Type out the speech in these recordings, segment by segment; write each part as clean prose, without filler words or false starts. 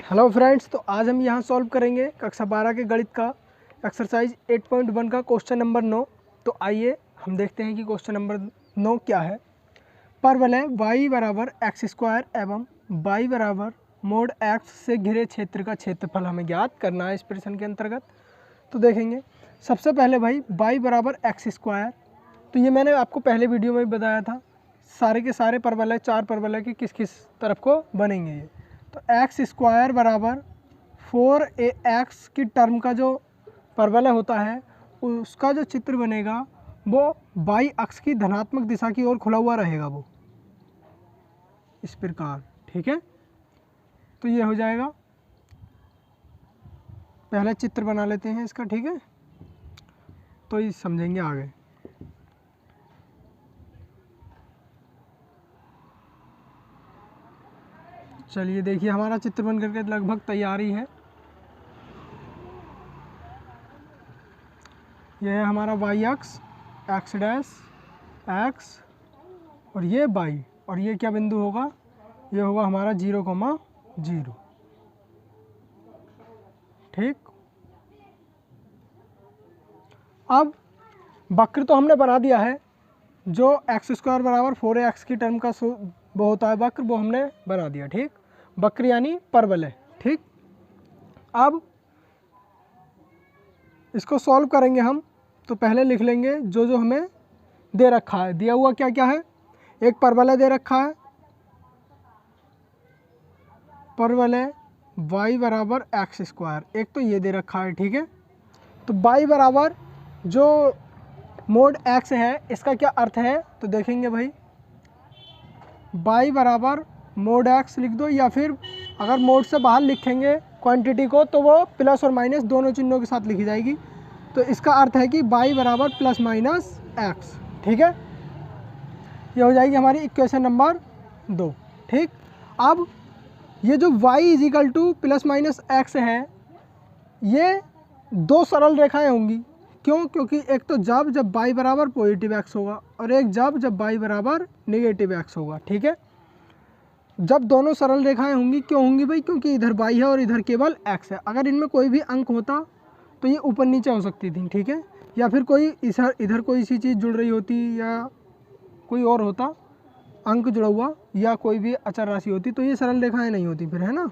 Hello friends, तो आज हम यहाँ सॉल्व करेंगे कक्षा 12 के गणित का एक्सरसाइज 8.1 का क्वेश्चन नंबर 9। तो आइए हम देखते हैं कि क्वेश्चन नंबर 9 क्या है। परवलय y बराबर एक्स स्क्वायर एवं y बराबर मोड x से घिरे क्षेत्र का क्षेत्रफल हमें ज्ञात करना है इस प्रश्न के अंतर्गत। तो देखेंगे सबसे पहले भाई y बराबर एक्स स्क्वायर, तो ये मैंने आपको पहले वीडियो में भी बताया था। सारे के सारे परवलय, 4 परवलय के किस किस तरफ को बनेंगे ये। तो एक्स स्क्वायर बराबर 4ax की टर्म का जो परवलय होता है उसका जो चित्र बनेगा वो y अक्ष की धनात्मक दिशा की ओर खुला हुआ रहेगा, वो इस प्रकार। ठीक है, तो ये हो जाएगा। पहले चित्र बना लेते हैं इसका, ठीक है, तो ये समझेंगे आगे। चलिए देखिए, हमारा चित्र बन करके लगभग तैयार ही है। यह है हमारा y अक्ष, एक्स डैश एक्स, और ये y, और ये क्या बिंदु होगा, ये होगा हमारा 0,0। ठीक, अब वक्र तो हमने बना दिया है। जो एक्स स्क्वायर बराबर 4ax की टर्म का वो होता है वक्र, वो हमने बना दिया। ठीक, वक्र यानी परवलय। ठीक, अब इसको सॉल्व करेंगे हम। तो पहले लिख लेंगे जो जो हमें दे रखा है। दिया हुआ क्या क्या है, एक परवलय दे रखा है, परवलय y बराबर एक्स स्क्वायर, एक तो ये दे रखा है। ठीक है, तो y बराबर जो मोड x है इसका क्या अर्थ है, तो देखेंगे भाई y बराबर मोड x लिख दो, या फिर अगर मोड से बाहर लिखेंगे क्वांटिटी को तो वो प्लस और माइनस दोनों चिन्हों के साथ लिखी जाएगी। तो इसका अर्थ है कि y बराबर प्लस माइनस x। ठीक है, ये हो जाएगी हमारी इक्वेशन नंबर 2। ठीक, अब ये जो y is equal to plus minus x है, ये दो सरल रेखाएं होंगी। क्यों? क्योंकि एक तो जब y बराबर पॉजिटिव x होगा, और एक जब y बराबर नेगेटिव x होगा। ठीक है, जब दोनों सरल रेखाएं होंगी, क्यों होंगी भाई, क्योंकि इधर y है और इधर केवल x है। अगर इनमें कोई भी अंक होता तो ये ऊपर नीचे हो सकती थी। ठीक है, या फिर कोई इधर कोई सी चीज़ जुड़ रही होती, या कोई और होता अंक जुड़ा हुआ, या कोई भी अचर राशि होती, तो ये सरल रेखाएं नहीं होती फिर, है ना,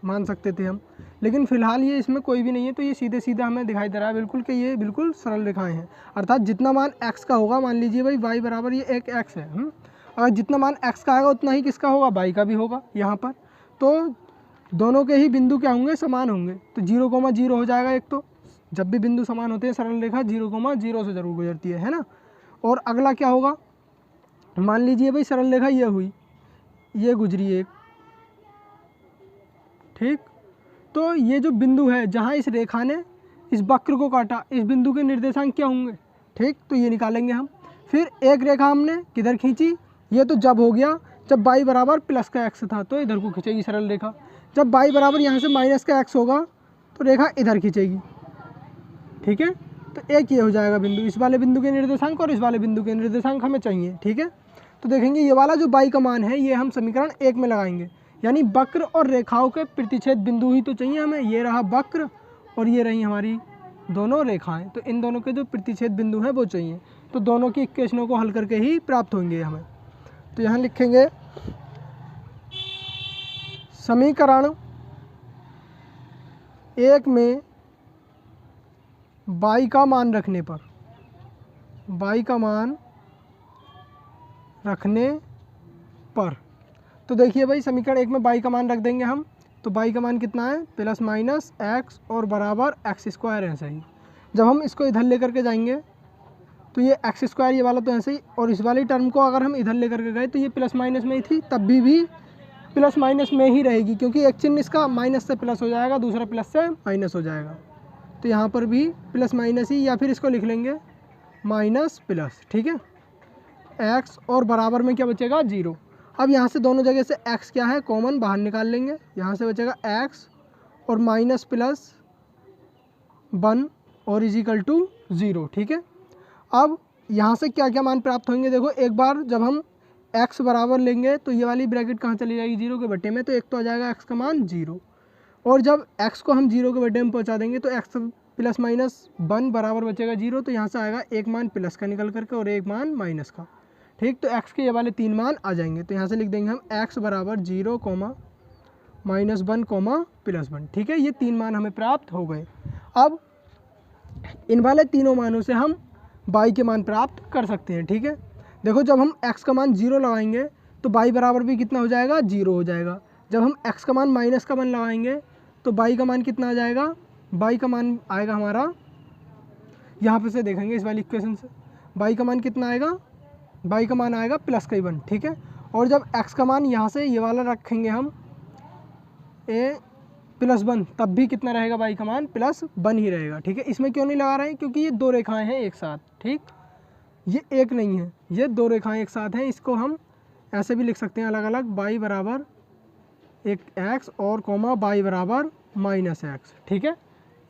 मान सकते थे हम। लेकिन फिलहाल ये इसमें कोई भी नहीं है, तो ये सीधे सीधे हमें दिखाई दे रहा है बिल्कुल कि ये बिल्कुल सरल रेखाएं हैं। अर्थात जितना मान x का होगा, मान लीजिए भाई y बराबर ये एक x है, अगर जितना मान x का आएगा उतना ही किसका होगा, y का भी होगा यहाँ पर। तो दोनों के ही बिंदु क्या होंगे, समान होंगे। तो 0,0 हो जाएगा एक। तो जब भी बिंदु समान होते हैं सरल रेखा 0,0 से जरूर गुजरती है ना। और अगला क्या होगा, मान लीजिए भाई सरल रेखा ये हुई, ये गुजरी एक। ठीक, तो ये जो बिंदु है जहाँ इस रेखा ने इस वक्र को काटा, इस बिंदु के निर्देशांक क्या होंगे। ठीक, तो ये निकालेंगे हम। फिर एक रेखा हमने किधर खींची, ये तो जब हो गया जब y बराबर प्लस का x था, तो इधर को खींचेगी सरल रेखा। जब y बराबर यहाँ से माइनस का x होगा तो रेखा इधर खींचेगी। ठीक है, तो एक ये हो जाएगा बिंदु, इस वाले बिंदु के निर्देशांक और इस वाले बिंदु के निर्देशांक हमें चाहिए। ठीक है, तो देखेंगे ये वाला जो y का मान है ये हम समीकरण 1 में लगाएंगे, यानी वक्र और रेखाओं के प्रतिच्छेद बिंदु ही तो चाहिए हमें। ये रहा वक्र और ये रही हमारी दोनों रेखाएं, तो इन दोनों के जो प्रतिच्छेद बिंदु हैं वो चाहिए। तो दोनों की इक्वेशनों को हल करके ही प्राप्त होंगे हमें। तो यहाँ लिखेंगे समीकरण 1 में y का मान रखने पर, y का मान रखने पर, तो देखिए भाई समीकरण 1 में y का मान रख देंगे हम। तो y का मान कितना है, प्लस माइनस x और बराबर एक्स स्क्वायर है। सही, जब हम इसको इधर लेकर के जाएंगे तो ये एक्स स्क्वायर ये वाला तो ऐसे ही, और इस वाली टर्म को अगर हम इधर लेकर के गए तो ये प्लस माइनस में ही थी, तब भी प्लस माइनस में ही रहेगी, क्योंकि एक चिन्ह इसका माइनस से प्लस हो जाएगा, दूसरा प्लस से माइनस हो जाएगा। तो यहाँ पर भी प्लस माइनस ही, या फिर इसको लिख लेंगे माइनस प्लस। ठीक है, x और बराबर में क्या बचेगा, 0। अब यहाँ से दोनों जगह से x क्या है, कॉमन बाहर निकाल लेंगे। यहाँ से बचेगा x और माइनस प्लस 1 और इजिकल टू 0। ठीक है, अब यहाँ से क्या क्या मान प्राप्त होंगे, देखो एक बार जब हम x बराबर लेंगे तो ये वाली ब्रैकेट कहाँ चली जाएगी, 0 के बट्टे में, तो एक तो आ जाएगा x का मान 0, और जब x को हम 0 के बटे में पहुंचा देंगे तो x प्लस माइनस 1 बराबर बचेगा 0, तो यहाँ से आएगा एक मान प्लस का निकल करके और एक मान माइनस का, ठीक। तो x के ये वाले 3 मान आ जाएंगे, तो यहाँ से लिख देंगे हम x बराबर 0, -1, +1, ठीक है। ये 3 मान हमें प्राप्त हो गए। अब इन वाले तीनों मानों से हम y के मान प्राप्त कर सकते हैं, ठीक है। देखो जब हम x का मान 0 लगाएंगे तो y बराबर भी कितना हो जाएगा, 0 हो जाएगा। जब हम x का मान माइनस का 1 लगाएंगे तो y का मान कितना आ जाएगा, y का मान आएगा हमारा, यहाँ पे से देखेंगे इस वाली इक्वेशन से, y का मान कितना आएगा, y का मान आएगा +1, ठीक है। और जब x का मान यहाँ से ये वाला रखेंगे हम +1, तब भी कितना रहेगा, y का मान +1 ही रहेगा, ठीक है। इसमें क्यों नहीं लगा रहे हैं, क्योंकि ये 2 रेखाएं हैं एक साथ, ठीक। ये एक नहीं है, ये 2 रेखाएं एक साथ हैं। इसको हम ऐसे भी लिख सकते हैं अलग अलग, y बराबर एक x और y बराबर -x, ठीक है।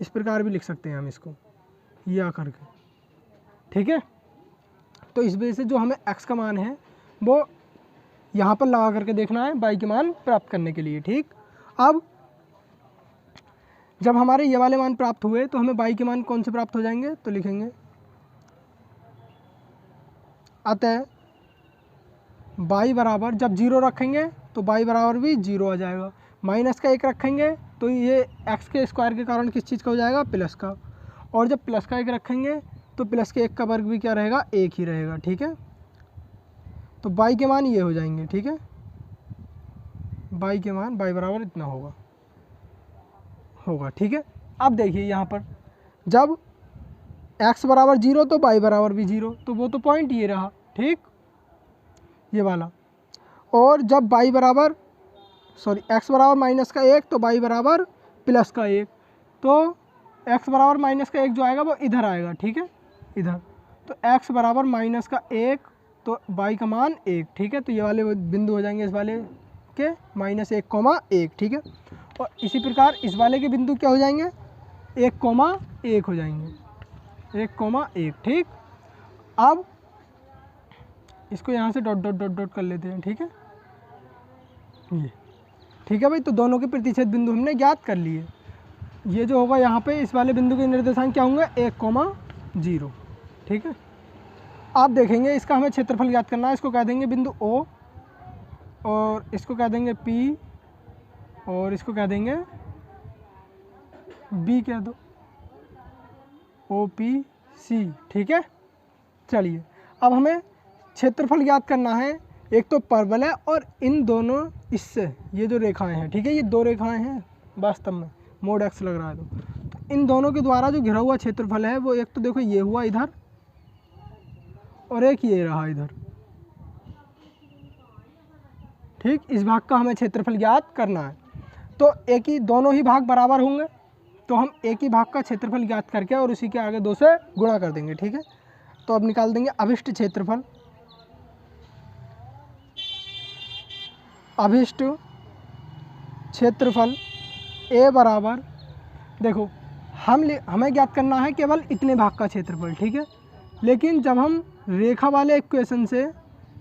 इस प्रकार भी लिख सकते हैं हम इसको या करके, ठीक है। तो इस वजह से जो हमें x का मान है वो यहाँ पर लगा करके देखना है y के मान प्राप्त करने के लिए, ठीक। अब जब हमारे ये वाले मान प्राप्त हुए तो हमें y के मान कौन से प्राप्त हो जाएंगे, तो लिखेंगे अतः y बराबर, जब 0 रखेंगे तो y बराबर भी 0 आ जाएगा, माइनस का 1 रखेंगे तो ये x के स्क्वायर के कारण किस चीज़ का हो जाएगा, प्लस का, और जब प्लस का 1 रखेंगे तो प्लस के 1 का वर्ग भी क्या रहेगा, 1 ही रहेगा, ठीक है। तो y के मान ये हो जाएंगे, ठीक है। y के मान y बराबर इतना होगा, ठीक है। अब देखिए यहाँ पर जब x बराबर 0 तो y बराबर भी 0, तो वो तो पॉइंट ये रहा, ठीक, ये वाला। और जब x बराबर माइनस का 1 तो y बराबर प्लस का 1, तो x बराबर माइनस का 1 जो आएगा वो इधर आएगा, ठीक है, इधर। तो x बराबर माइनस का 1 तो y का मान 1, ठीक है। तो ये वाले बिंदु हो जाएंगे इस वाले के -1, ठीक है। और इसी प्रकार इस वाले के बिंदु क्या हो जाएंगे, 1, हो जाएंगे, 1, ठीक। अब इसको यहाँ से डॉट डॉट डॉट डॉट कर लेते हैं, ठीक है, ये, ठीक है भाई। तो दोनों के प्रतिच्छेद बिंदु हमने ज्ञात कर लिए। ये जो होगा यहाँ पे इस वाले बिंदु के निर्देशांक क्या होंगे, 1, 0, ठीक है। आप देखेंगे इसका हमें क्षेत्रफल ज्ञात करना है। इसको कह देंगे बिंदु O, और इसको कह देंगे P, और इसको कह देंगे B, कह दो OPC, ठीक है। चलिए अब हमें क्षेत्रफल ज्ञात करना है। एक तो परवलय और इन दोनों, इससे ये जो रेखाएं हैं, ठीक है, ये 2 रेखाएं हैं वास्तव में, मोड x लग रहा है तो इन दोनों के द्वारा जो घिरा हुआ क्षेत्रफल है वो एक तो देखो ये हुआ इधर, और एक ये रहा इधर, ठीक। इस भाग का हमें क्षेत्रफल ज्ञात करना है। तो एक ही, दोनों ही भाग बराबर होंगे तो हम एक ही भाग का क्षेत्रफल ज्ञात करके और उसी के आगे 2 से गुणा कर देंगे, ठीक है। तो अब निकाल देंगे अभिष्ट क्षेत्रफल। अभिष्ट क्षेत्रफल A बराबर, देखो हमें ज्ञात करना है केवल इतने भाग का क्षेत्रफल, ठीक है। लेकिन जब हम रेखा वाले इक्वेशन से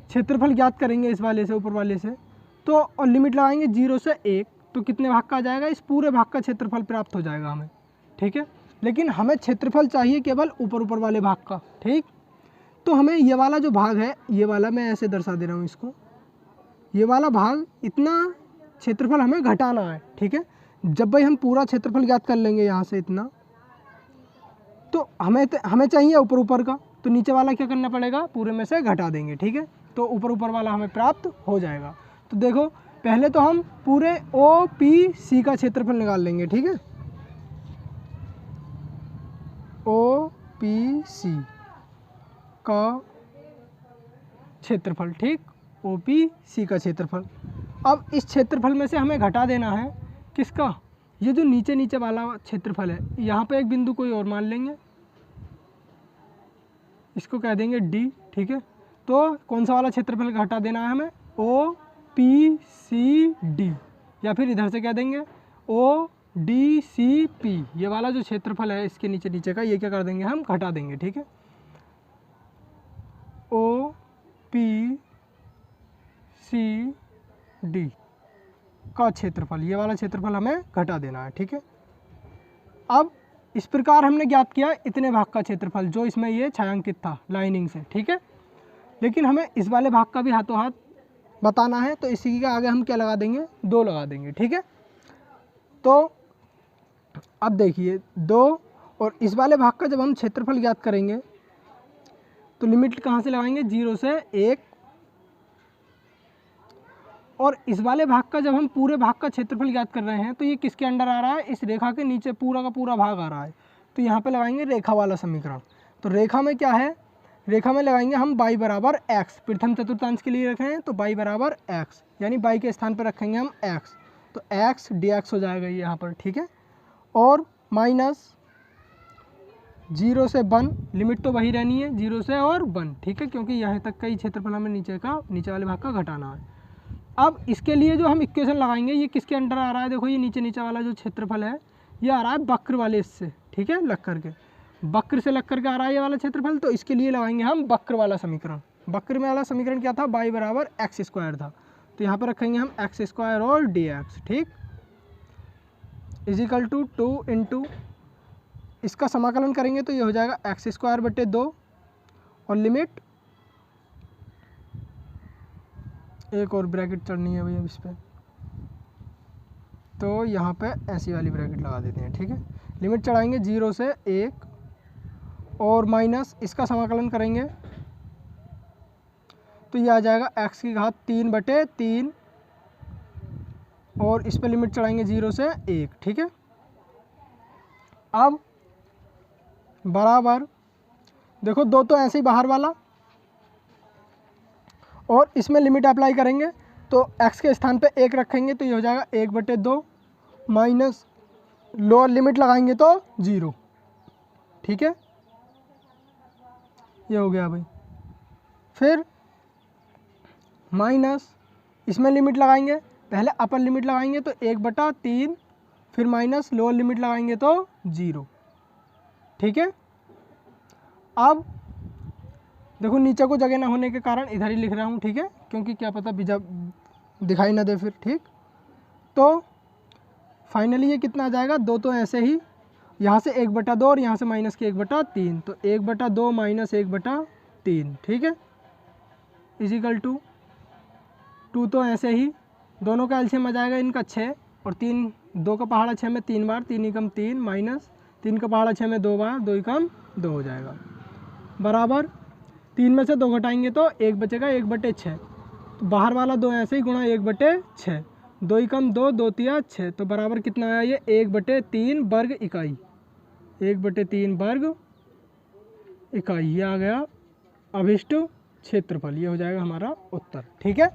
क्षेत्रफल ज्ञात करेंगे इस वाले से, ऊपर वाले से, तो और लिमिट लगाएंगे 0 से 1, तो कितने भाग का आ जाएगा, इस पूरे भाग का क्षेत्रफल प्राप्त हो जाएगा हमें, ठीक है। लेकिन हमें क्षेत्रफल चाहिए केवल ऊपर वाले भाग का, ठीक। तो हमें ये वाला जो भाग है, ये वाला मैं ऐसे दर्शा दे रहा हूँ इसको, ये वाला भाग, इतना क्षेत्रफल हमें घटाना है, ठीक है। जब भाई हम पूरा क्षेत्रफल ज्ञात कर लेंगे यहाँ से इतना, तो हमें चाहिए ऊपर का, तो नीचे वाला क्या करना पड़ेगा, पूरे में से घटा देंगे, ठीक है। तो ऊपर वाला हमें प्राप्त हो जाएगा। तो देखो पहले तो हम पूरे OPC का क्षेत्रफल निकाल लेंगे, ठीक है, OPC का क्षेत्रफल, ठीक, OPC का क्षेत्रफल। अब इस क्षेत्रफल में से हमें घटा देना है किसका, ये जो नीचे वाला क्षेत्रफल है। यहाँ पे एक बिंदु कोई और मान लेंगे, इसको कह देंगे D, ठीक है। तो कौन सा वाला क्षेत्रफल घटा देना है हमें, OPCD, या फिर इधर से कह देंगे ODCP। ये वाला जो क्षेत्रफल है इसके नीचे का, ये क्या कर देंगे हम, घटा देंगे, ठीक है। OPCD, का क्षेत्रफल, ये वाला क्षेत्रफल हमें घटा देना है, ठीक है। अब इस प्रकार हमने ज्ञात किया इतने भाग का क्षेत्रफल जो इसमें ये छायांकित था लाइनिंग से, ठीक है। लेकिन हमें इस वाले भाग का भी हाथों हाथ बताना है, तो इसी के आगे हम क्या लगा देंगे, 2 लगा देंगे, ठीक है। तो अब देखिए 2 और इस वाले भाग का जब हम क्षेत्रफल ज्ञात करेंगे तो लिमिट कहाँ से लगाएंगे, 0 से 1, और इस वाले भाग का जब हम पूरे भाग का क्षेत्रफल ज्ञात कर रहे हैं तो ये किसके अंडर आ रहा है, इस रेखा के नीचे पूरा का पूरा भाग आ रहा है, तो यहाँ पे लगाएंगे रेखा वाला समीकरण। तो रेखा में क्या है, रेखा में लगाएंगे हम y बराबर x, प्रथम चतुर्थांश के लिए रखें तो y बराबर x, यानी y के स्थान पर रखेंगे हम x, तो x dx हो जाएगा ये यहाँ पर, ठीक है। और माइनस 0 से 1, लिमिट तो वही रहनी है 0 से और 1, ठीक है, क्योंकि यहाँ तक का ही क्षेत्रफल हमें नीचे वाले भाग का घटाना है। अब इसके लिए जो हम इक्वेशन लगाएंगे ये किसके अंडर आ रहा है, देखो ये नीचे वाला जो क्षेत्रफल है ये आ रहा है वक्र वाले इससे, ठीक है, लग करके वक्र से लग करके आ रहा है ये वाला क्षेत्रफल, तो इसके लिए लगाएंगे हम वक्र वाला समीकरण। वक्र में वाला समीकरण क्या था, y बराबर x² था, तो यहाँ पर रखेंगे हम x² और dx, ठीक, इजिकल टू 2 इंटू, इसका समाकलन करेंगे तो ये हो जाएगा x²/2 और लिमिट, एक और ब्रैकेट चढ़नी है भैया इस पर, तो यहाँ पे ऐसी वाली ब्रैकेट लगा देते हैं, ठीक है। लिमिट चढ़ाएंगे 0 से 1 और माइनस इसका समाकलन करेंगे तो ये आ जाएगा x की घात 3/3 और इस पर लिमिट चढ़ाएंगे 0 से 1, ठीक है। अब बराबर देखो 2 तो ऐसे ही बाहर वाला, और इसमें लिमिट अप्लाई करेंगे तो x के स्थान पे 1 रखेंगे तो ये हो जाएगा 1/2 माइनस लोअर लिमिट लगाएंगे तो 0, ठीक है, ये हो गया भाई। फिर माइनस इसमें लिमिट लगाएंगे, पहले अपर लिमिट लगाएंगे तो 1/3, फिर माइनस लोअर लिमिट लगाएंगे तो 0, ठीक है। अब देखो नीचे को जगह ना होने के कारण इधर ही लिख रहा हूँ, ठीक है, क्योंकि क्या पता बीजा दिखाई ना दे फिर, ठीक। तो फाइनली ये कितना आ जाएगा, 2 तो ऐसे ही, यहाँ से 1/2 और यहाँ से माइनस के 1/3, तो 1/2 माइनस 1/3, ठीक है, इजिकल टू 2 तो ऐसे ही, दोनों का एलसीएम आ जाएगा इनका 6 और 3, 2 का पहाड़ा 6 में 3 बार, 3 एकम 3 माइनस 3 का पहाड़ा 6 में 2 बार, 2 एकम 2 हो जाएगा, बराबर 3 में से 2 घटाएंगे तो 1 बचेगा 1/6, तो बाहर वाला 2 ऐसे ही गुणा 1/6, 2 एकम 2, 2 तिया 6, तो बराबर कितना आया ये 1/3 वर्ग इकाई, 1/3 वर्ग इकाई, ये आ गया अभिष्ट क्षेत्रफल, ये हो जाएगा हमारा उत्तर, ठीक है।